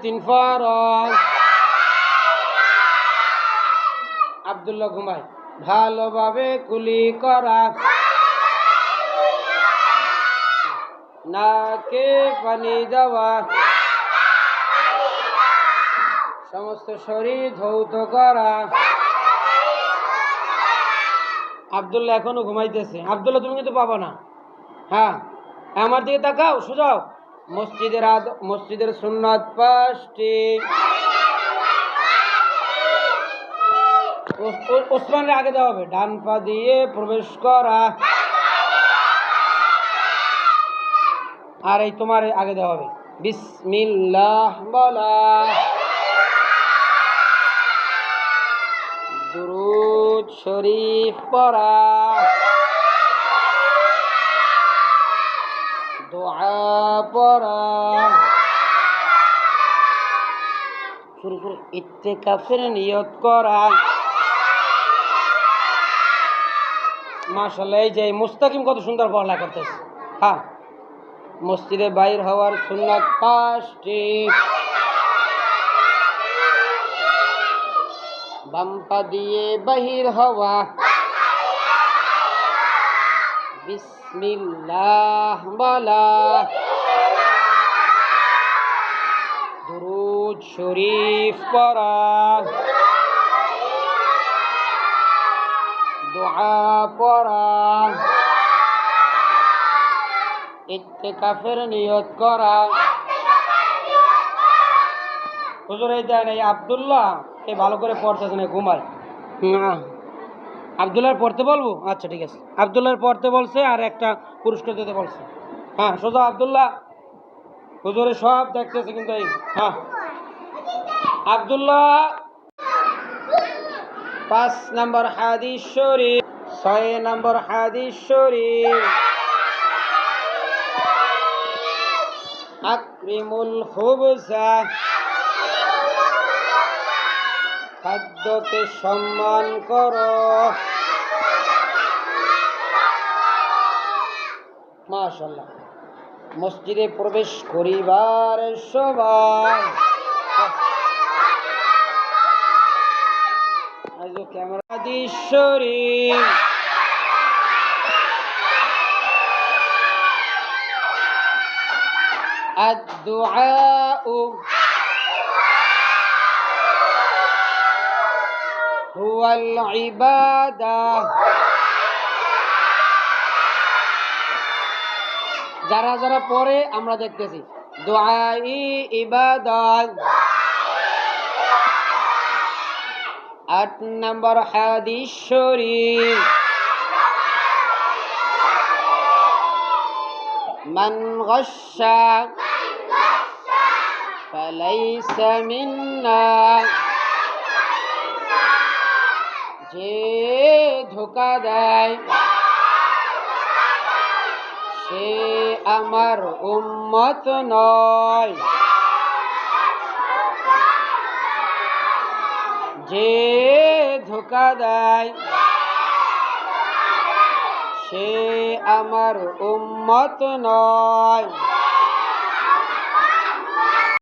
তিন ফরজ। আব্দুল্লাহ ঘুমায়। ভালোভাবে কুলি করা, নাকে পানি দেওয়া, সমস্ত শরীর ধৌত করা। আব্দুল্লাহ এখনো ঘুমাইতেছে। আব্দুল্লাহ তুমি কিন্তু পাবো না। হ্যাঁ, আমার দিকে তাকাও, সোজাও। মসজিদের সুন্নাত 5টি। ওসমানের আগে দেওয়া হবে। ডান পা দিয়ে প্রবেশ করা, আর এই তোমার আগে দেওয়া হবে। বিসমিল্লাহ বলা, দুরূদ শরীফ পড়া, দোয়া পড়া। শুরু করে ইত্তেকাফের নিয়ত করা। মাশাআল্লাহ, এই যে মুস্তাকিম কত সুন্দর পড়া করতেছে। হ্যাঁ, মসজিদে বাইর হওয়ার সুন্নাত 5টি। বাম পা দিয়ে বাহির হওয়া, বিসমিল্লাহ বলা, দুরূদ শরীফ পড়া, দোয়া পড়া, ইত্তেকাফের নিয়ত করা। হুজুর এই দেন, এই আব্দুল্লাহ এই ভালো করে পড়তেছে না, ঘুমায়। আব্দুল্লাহ পড়তে বলবো? আচ্ছা ঠিক আছে, আব্দুল্লাহ পড়তে বলছে আর একটা পুরস্কার দিতে বলছে। হ্যাঁ সোজা আব্দুল্লাহ, হুজুরে সব দেখতেছে কিন্তু। এই হ্যাঁ আব্দুল্লাহ 5 নম্বর হাদিস শরীফ, 6 নম্বর হাদিস শরীফ। আকরিমুল খুবসা, খাদ্যকে সম্মান করো। মাশাআল্লাহ, মসজিদে প্রবেশ করিবার সবাই ক্যামেরা। হাদিস শরীফ, আদ-দুআউ হুয়াল ইবাদাহ। যারা যারা পড়ে আমরা দেখতেছি। দুআই ইবাদত। 8 নম্বর হাদিস শরীফ, মান গাশশা ফালাইসা মিন্না। যে ধোঁকা দেয় সে আমার উম্মত নয়। যে ধোঁকা দেয় সে আমার উম্মত নয়।